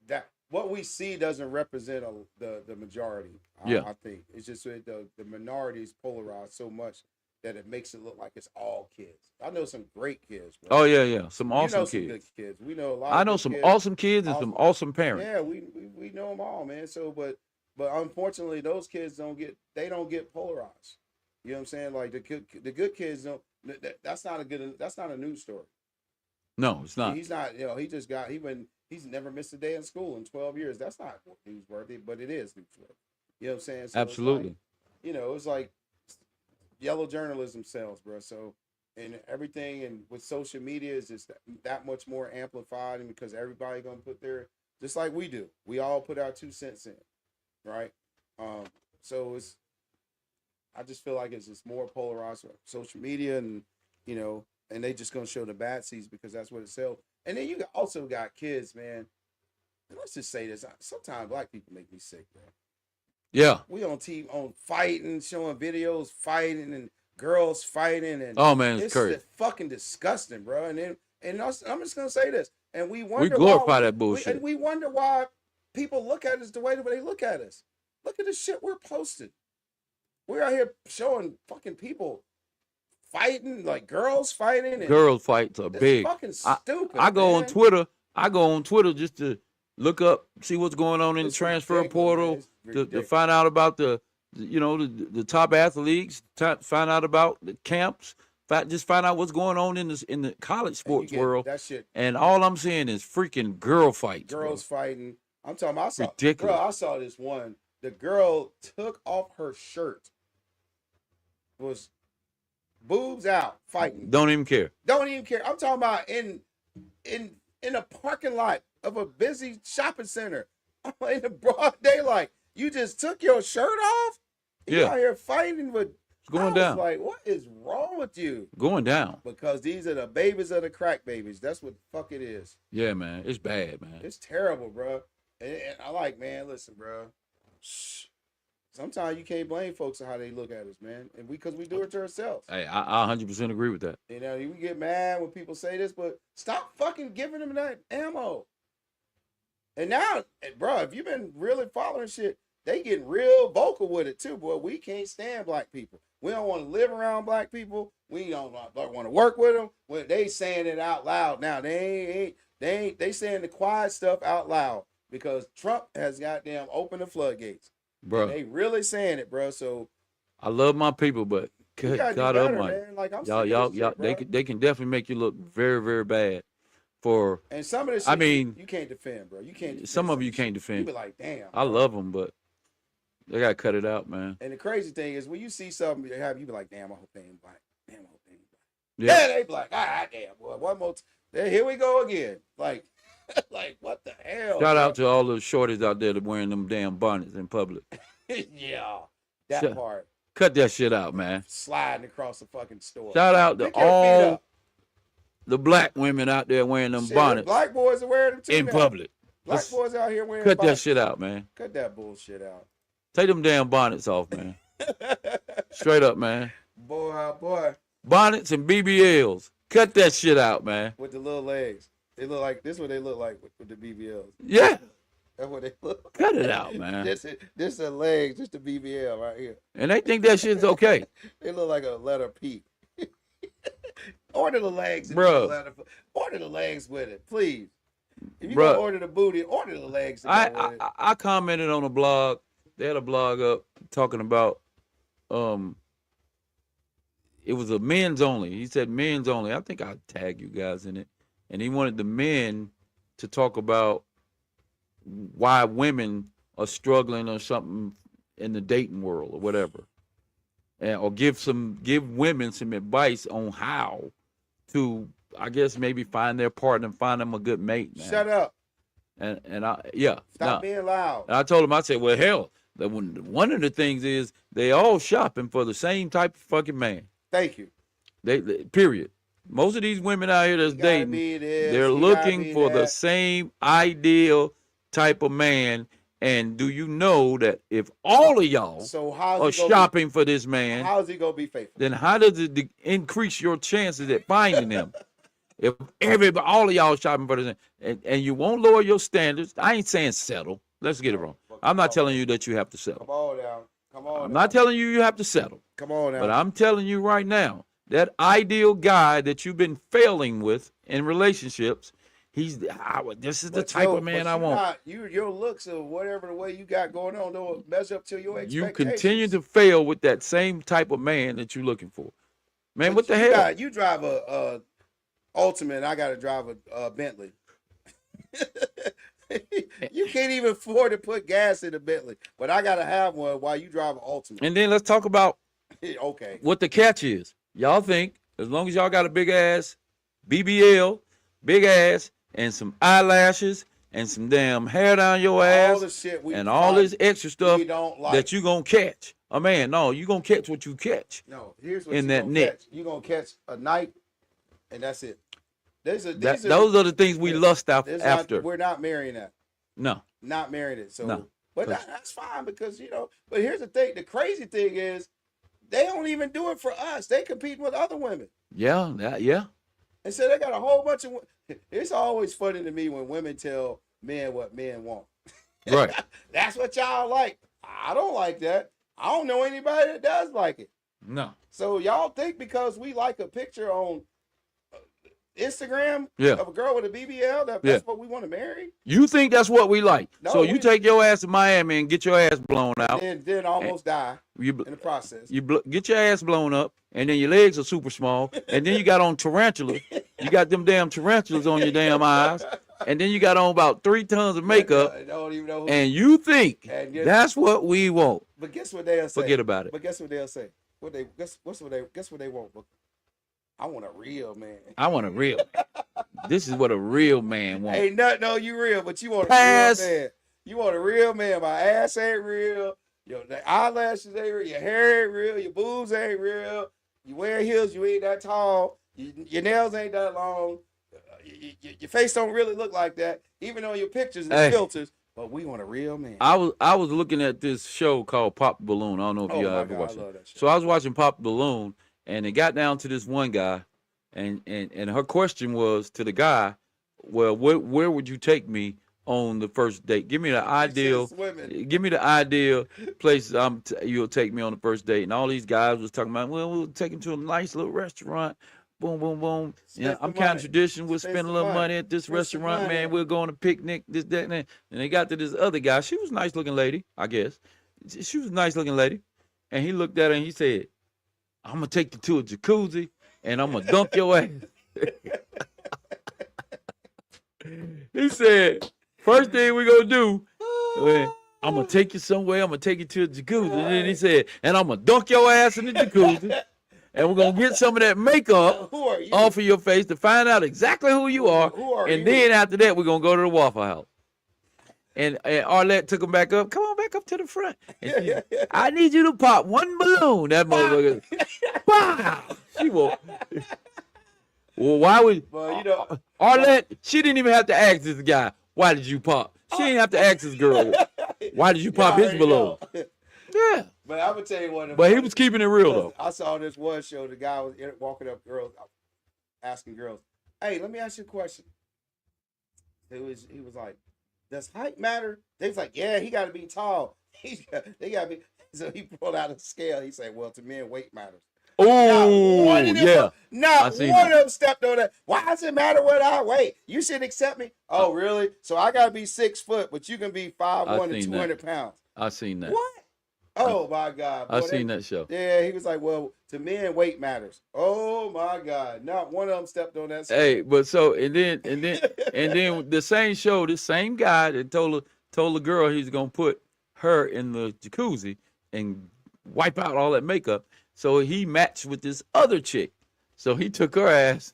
that what we see doesn't represent the majority. Yeah. I think it's just that the minority is polarized so much that it makes it look like it's all kids. I know some great kids, bro. Oh yeah. Some You know awesome some good kids. kids. We know a lot I of know good some kids. awesome kids and some awesome parents. Yeah, we know them all, man. So, but unfortunately, those kids don't get polarized. You know what I'm saying? Like the good kids don't. That's not a news story. No, it's not. He's not. He's never missed a day in school in 12 years. That's not newsworthy, but it is newsworthy. You know what I'm saying? So Absolutely. it's like yellow journalism sells, bro. So, and everything, and with social media is just that much more amplified, and because everybody gonna put their, just like we do, we all put our 2 cents in, right? So I just feel like it's just more polarized with social media, and and they just gonna show the bad seeds because that's what it sells. And then you also got kids, man. And let's just say this: sometimes black people make me sick, bro. Yeah. We on TV on fighting, showing videos fighting and girls fighting, and Oh man, it's crazy. fucking disgusting, bro. I'm just gonna say this, and we wonder We glorify why that bullshit. we wonder why people look at us the way that they look at us. Look at the shit we're posting. We're out here showing fucking people fighting, like girls fighting. And girls fights are big. Fucking stupid. I go man. on Twitter. I go on Twitter just to look up, see what's going on in It's the transfer ridiculous, portal, to find out about the top athletes, find out about the camps, just find out what's going on in the college sports world. That shit. And all I'm seeing is freaking girl fights. Girls bro. fighting. I'm talking about, ridiculous. Bro, I saw this one. The girl took off her shirt. Was boobs out fighting. Don't even care. Don't even care. I'm talking about in a parking lot of a busy shopping center in the broad daylight. You just took your shirt off? You out here fighting with. It's going down. Like, what is wrong with you? Going down. Because these are the babies of the crack babies. That's what the fuck it is. Yeah, man. It's bad, man. It's terrible, bro. And I like, man, listen, bro. Sometimes you can't blame folks on how they look at us, man. And because we do it to ourselves. Hey, I 100% agree with that. We get mad when people say this, but stop fucking giving them that ammo. And now, bro, if you've been really following shit, they getting real vocal with it too, boy. We can't stand black people. We don't want to live around black people. We don't want to work with them. Well, they saying it out loud now. They saying the quiet stuff out loud because Trump has goddamn opened the floodgates. Bro, they really saying it, bro. So I love my people, but God Almighty, like, y'all, they can definitely make you look very, very bad. And some of this, shit, you can't defend, bro. You can't. Some of you can't defend. You be like, damn. I love them, but they gotta cut it out, man. And the crazy thing is, when you see something you be like, damn, I hope they ain't black. Damn, I hope they ain't black. Yeah, they black. Ah, damn, boy. One more. Here we go again. Like, like what the hell? Shout out to all the shorties out there that wearing them damn bonnets in public. Yeah, that part. Cut that shit out, man. Sliding across the fucking store. Shout out to all the black women out there wearing them bonnets. Black boys are wearing them too in public. Black boys out here wearing. Cut that shit out, man. Cut that bullshit out. Take them damn bonnets off, man. Straight up, man. Boy. Bonnets and BBLs. Cut that shit out, man. With the little legs. They look like this. Is what they look like with the BBLs. Yeah. That's what they look like. Cut it out, man. This a legs, just a BBL right here. And they think that shit's okay. They look like a letter P. Order the legs, bro. Order the legs with it, please. If you gonna order the booty, order the legs. I commented on a blog. They had a blog up talking about it was a men's only. He said men's only. I think I'll tag you guys in it. And he wanted the men to talk about why women are struggling or something in the dating world or whatever. Or give women some advice on how to, I guess, maybe find their partner and find them a good mate, man. Shut up. And Stop being loud. And I told him, I said, well, hell, one of the things is they all shopping for the same type of fucking man. Thank you. They period. Most of these women out here that's He gotta dating, be this. they're He gotta looking be for the that. same ideal type of man. And do you know that if all of y'all So how's are he gonna be? shopping for this man, How's he gonna be faithful? then how does it increase your chances at finding him? If everybody, all of y'all shopping for this, and you won't lower your standards, I ain't saying settle. Let's get it wrong. I'm not telling you that you have to settle. Come on now. Come on. I'm now. not telling you have to settle. Come on now. But I'm telling you right now, that ideal guy that you've been failing with in relationships, this is the type of man I want. Your looks or whatever the way you got going on don't measure up to your expectations. You continue to fail with that same type of man that you're looking for. Man, But what the hell? You drive a Ultimate, and I got to drive a Bentley. You can't even afford to put gas in a Bentley, but I got to have one while you drive an Ultimate. And then let's talk about okay, what the catch is. Y'all think as long as y'all got a big ass BBL, big ass, and some eyelashes and some damn hair down your ass, all the shit and all this extra stuff that you gonna catch a man. No, you gonna catch what you catch. No, here's what in that net. You gonna catch a night, and that's it. Those are the things we lust after. We're not marrying that. No, not marrying it. So, no, but that's fine because But here's the thing: the crazy thing is, they don't even do it for us. They compete with other women. Yeah, yeah. And so they got a whole bunch of. It's always funny to me when women tell men what men want. Right. That's what y'all like. I don't like that. I don't know anybody that does like it. No. So y'all think because we like a picture on Instagram of a girl with a BBL that's what we want to marry? You think that's what we like? No, so you take your ass to Miami and get your ass blown out, and then almost die in the process. You get your ass blown up, and then your legs are super small, and then you got on tarantulas. You got them damn tarantulas on your damn eyes, and then you got on about 3 tons of makeup. I don't even know. And you think that's what we want? But guess what they'll say? Forget about it. But guess what they'll say? Guess what they want? I want a real man. I want a real man. This is what a real man wants. Ain't nothing on you real, but you want a real man. You want a real man. My ass ain't real. The eyelashes ain't real. Your hair ain't real. Your boobs ain't real. You wear heels. You ain't that tall. Your nails ain't that long. Your face don't really look like that. Even on your pictures and filters. But we want a real man. I was looking at this show called Pop the Balloon. I don't know if you ever watched it. So I was watching Pop the Balloon. And it got down to this one guy, and her question was to the guy, well, where would you take me on the first date? Give me the ideal place you'll take me on the first date. And all these guys was talking about, well, we'll take him to a nice little restaurant. Boom, boom, boom. I'm kind of tradition. We'll spend a little money at this restaurant, man. We'll go on a picnic, this, that, and that. And they got to this other guy. She was a nice looking lady, I guess. She was a nice looking lady. And he looked at her and he said, I'm going to take you to a jacuzzi, and I'm going to dunk your ass. He said, first thing we're going to do, I'm going to take you somewhere. I'm going to take you to a jacuzzi. And then he said, and I'm going to dunk your ass in the jacuzzi, and we're going to get some of that makeup off of your face to find out exactly who you are. And then after that, we're going to go to the Waffle House. And Arlette took him back up. Come on back up to the front. I need you to pop one balloon. That motherfucker. Wow. She won't. Well, why would Arlette? She didn't even have to ask this guy. Why did you pop? She didn't have to ask this girl. Why did you pop his balloon? Yeah. But I'm gonna tell you what. But he was keeping it real though. I saw this one show. The guy was walking up girls, asking girls, "Hey, let me ask you a question." He was like, does height matter? They was like, yeah, he got to be tall. They got to be. So he pulled out a scale. He said, well, to men, weight matters. Oh, yeah. Not one of them stepped on that. Why does it matter what I weigh? You should accept me. Oh, really? So I got to be 6 foot, but you can be 5'1" and 200 pounds. I seen that. What? Oh, my God. I seen that show. Yeah, he was like, well, to men, weight matters. Oh, my God. Not one of them stepped on that scale. Hey, but so, and then the same show, this same guy that told the girl he's going to put her in the jacuzzi and wipe out all that makeup. So he matched with this other chick. So he took her ass.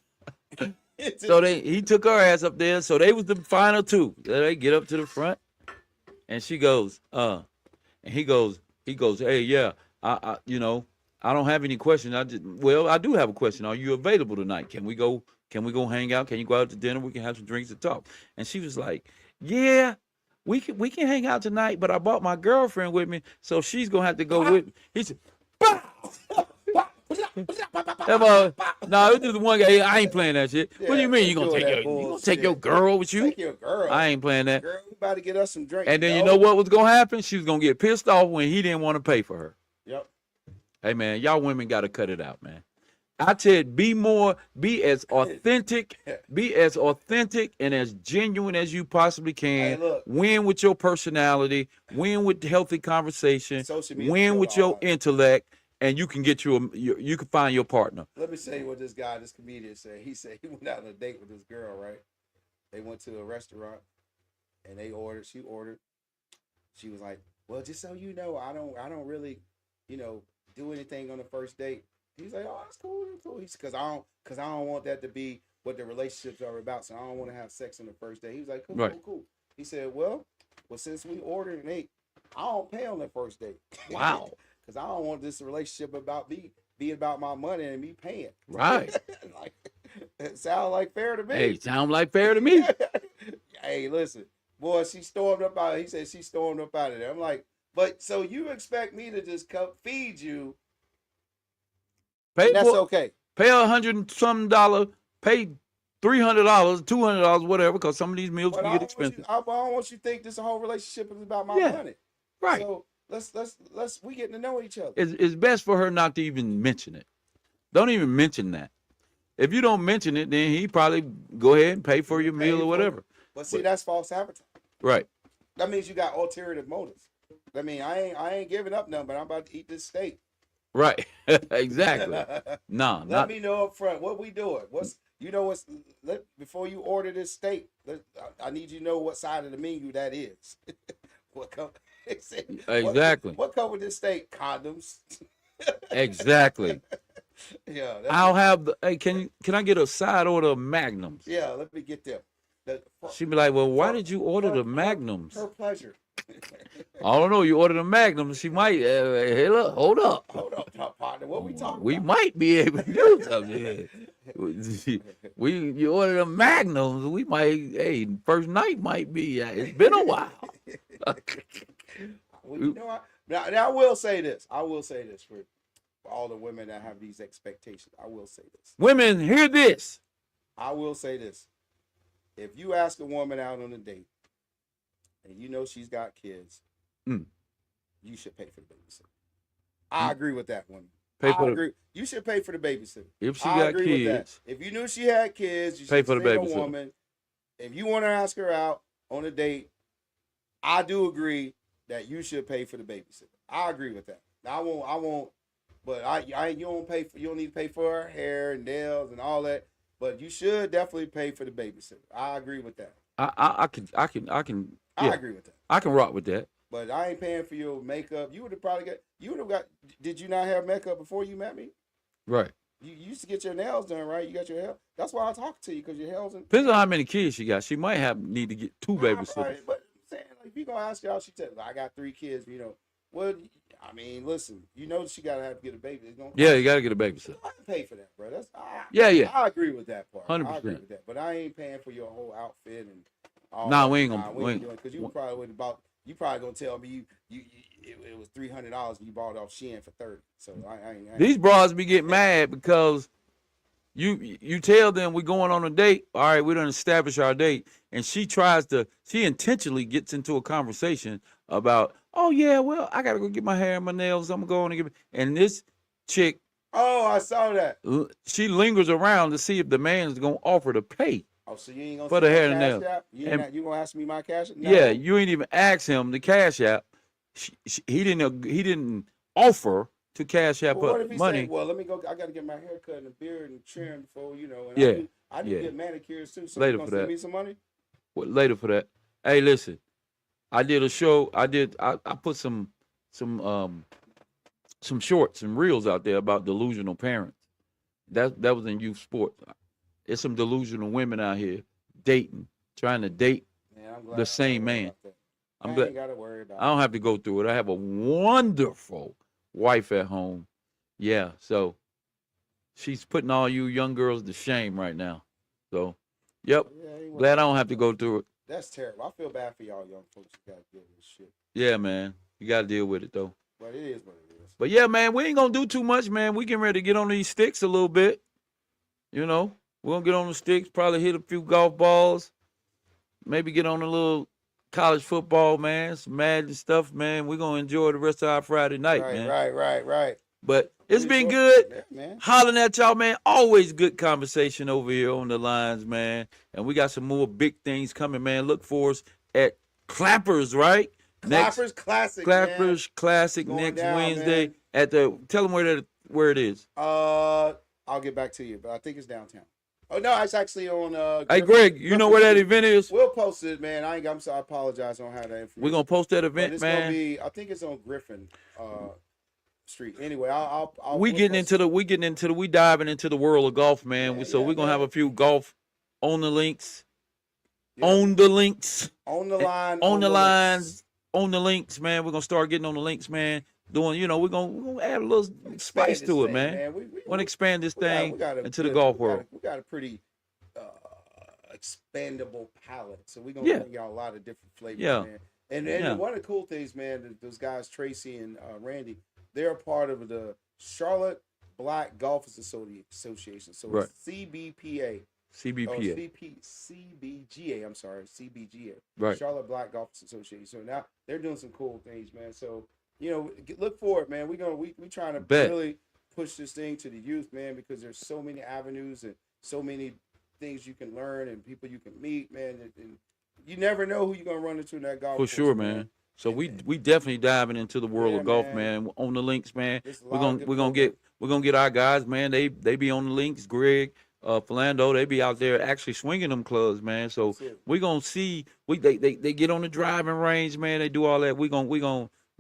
He took her ass up there. So they was the final two. They get up to the front, and she goes, and he goes, hey, yeah, I don't have any questions. I do have a question. Are you available tonight? Can we go? Can we go hang out? Can you go out to dinner? We can have some drinks and talk. And she was like, yeah, we can hang out tonight, but I brought my girlfriend with me, so she's gonna have to go with me. He said, "Bah!" No, it was just one guy. I ain't playing that shit. What do you mean you gonna take your girl with you? Take your girl. I ain't playing that. Girl, we about to get us some drinks. And then you know what was gonna happen? She was gonna get pissed off when he didn't want to pay for her. Yep. Hey man, y'all women gotta cut it out, man. I said be as authentic, and as genuine as you possibly can. Hey, look. Win with your personality, win with healthy conversation, win with your intellect, and you can get you can find your partner. Let me say what this comedian said. He said he went out on a date with this girl, right? They went to a restaurant and she ordered. She was like, well, just so you know, I don't really, do anything on the first date. He's like, oh, that's cool. He's because I don't want that to be what the relationships are about. So I don't want to have sex on the first date. He was like, cool. He said, well, since we ordered and ate, I don't pay on the first date. Wow. Because I don't want this relationship about me be about my money and me paying. Right. Like, it sounds like fair to me. Hey, sound like fair to me. Hey, listen, boy, she stormed up out. He said she stormed up out of there. I'm like, but so you expect me to just come feed you? That's okay. Pay $100 and some, pay $300, $200, whatever, because some of these meals can get expensive. I don't want you to think this whole relationship is about my money. Right. So we getting to know each other. It's best for her not to even mention it. Don't even mention that. If you don't mention it, then he probably go ahead and pay for your meal or whatever. But see, that's false advertising. Right. That means you got ulterior motives. I mean, I ain't giving up nothing, but I'm about to eat this steak. Right. Exactly. Let me know up front what we doing. Before you order this steak, I need you to know what side of the menu that is. Exactly. What come with this steak? Condoms. Exactly. Yeah. I'll have the. Hey, can I get a side order of Magnums? Yeah, let me get them. She'd be like, well, why did you order the Magnums? Her pleasure. I don't know. You ordered a Magnum. She might. Hey, look, hold up, partner. What we talking? We might be able to do something here. You ordered a Magnums. We might. Hey, first night might be. It's been a while. Now I will say this. For all the women that have these expectations. I will say this. Women, hear this. I will say this. If you ask a woman out on a date, and you know she's got kids, you should pay for the babysitter. I agree with that woman. You should pay for the babysitter. If she got kids. If you knew she had kids, you should pay for the babysitter. Woman. If you want to ask her out on a date, I do agree that you should pay for the babysitter. I agree with that. I won't. But you don't need to pay for her hair and nails and all that. But you should definitely pay for the babysitter. I agree with that. I can. Yeah, I agree with that. I can rock with that. But I ain't paying for your makeup. You would have got. Did you not have makeup before you met me? Right. You used to get your nails done, right? You got your hair. That's why I talk to you, because your hair's in. Depends on how many kids she got. She might need to get two babysitters. Right. But I'm saying, like, if you gonna ask her out, she said, I got 3 kids. Well, I mean, listen. She gotta have to get a baby. You gotta get a babysitter. I can pay for that, bro. I agree with that part. 100%. I agree with that. But I ain't paying for your whole outfit and. We ain't gonna. Because you probably gonna tell me it was $300 and you bought it off Shein for $30. So I ain't. These bras be getting mad because you tell them we're going on a date. All right, we done established our date, and she intentionally gets into a conversation about, oh yeah, well, I gotta go get my hair and my nails. I'm going to and this chick. Oh, I saw that. She lingers around to see if the man's gonna offer to pay. Oh, so you ain't gonna for the hair and nails. You gonna ask me my cash app? No. Yeah, you ain't even ask him the cash app. He didn't offer to cash app money. Say, well, let me go. I gotta get my hair cut and a beard and trim before And I do get manicures too. So later you for gonna that. Send me some money? Later for that. Hey, listen, I did a show. I put some shorts and reels out there about delusional parents. That was in youth sports. There's some delusional women out here trying to date the same man. I'm glad. I ain't gotta worry about I don't have to go through it. I have a wonderful wife at home, Yeah, so she's putting all you young girls to shame right now. So, yep. Yeah, ain't Glad I working don't out, have to man. go through it. That's terrible. I feel bad for y'all young folks who got to deal with this shit. Yeah, man. You got to deal with it though. But it is what it is. But yeah, man, we ain't gonna do too much, man. We getting ready to get on these sticks a little bit. You know, we're gonna get on the sticks, probably hit a few golf balls, maybe get on a little college football, man, some Madden stuff, man. We're gonna enjoy the rest of our Friday night, Right, man. right, right, right. But it's We been enjoy. good. Yeah, man. Hollering at y'all, man. Always good conversation over here on the lines, man. And we got some more big things coming, man. Look for us at Clappers, right? Clappers Classic, man. Clappers Classic Going next down, Wednesday man. at the. Tell them where it is. I'll get back to you, but I think it's downtown. Oh no, it's actually on. Hey, Greg, you know where that event is? We'll post it, man. I'm sorry. I apologize. I don't have that information. We're gonna post that But event, it's man. gonna be. I think it's on Griffin Street. Anyway, I'll We we'll post it. we diving into the world of golf, man. Yeah, So yeah, we're gonna have man. a few golf on the links, Yeah, on the links, on the line, on the links. lines, on the links, man. We're gonna start getting on the links, man. Doing, we're gonna add a little spice Expand to this it, thing, man. We Want to expand this thing we got a into the good- golf we got a- world. We got a pretty expandable palette, so we're gonna Yeah. bring y'all a lot of different flavors, Yeah. man. And Yeah. one of the cool things, man, that those guys Tracy and Randy, they're a part of the Charlotte Black Golfers Association. So Right. it's CBPA. CBPA. CBGA. I'm sorry, CBGA. Right. Charlotte Black Golfers Association. So now they're doing some cool things, man. So look for it, man. We trying to Bet. really push this thing to the youth, man, because there's so many avenues and so many things you can learn and people you can meet, man. And you never know who you're gonna run into in that golf For course, sure, man. So we definitely diving into the world Yeah, of golf, man. man. On the links, man. There's a We're lot of gonna good we're gonna programs. get our guys, man. They be on the links. Greg, Philando, they be out there actually swinging them clubs, man. So That's it. we're gonna see. They get on the driving range, man. They do all that. We're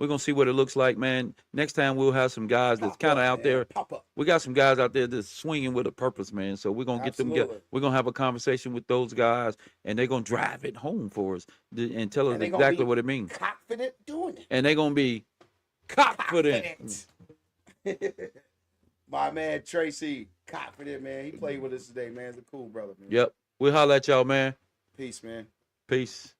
gonna see what it looks like, man. Next time we'll have some guys that's Pop kind of up, out man. there. Pop up. We got some guys out there that's swinging with a purpose, man. So we're gonna get them. Absolutely. We're gonna have a conversation with those guys, and they're gonna drive it home for us and tell us And they gonna exactly be what it means. confident doing it. And they're gonna be confident. My man Tracy, confident, man. He played with us today, man. He's a cool brother, man. Yep. We'll holler at y'all, man. Peace, man. Peace.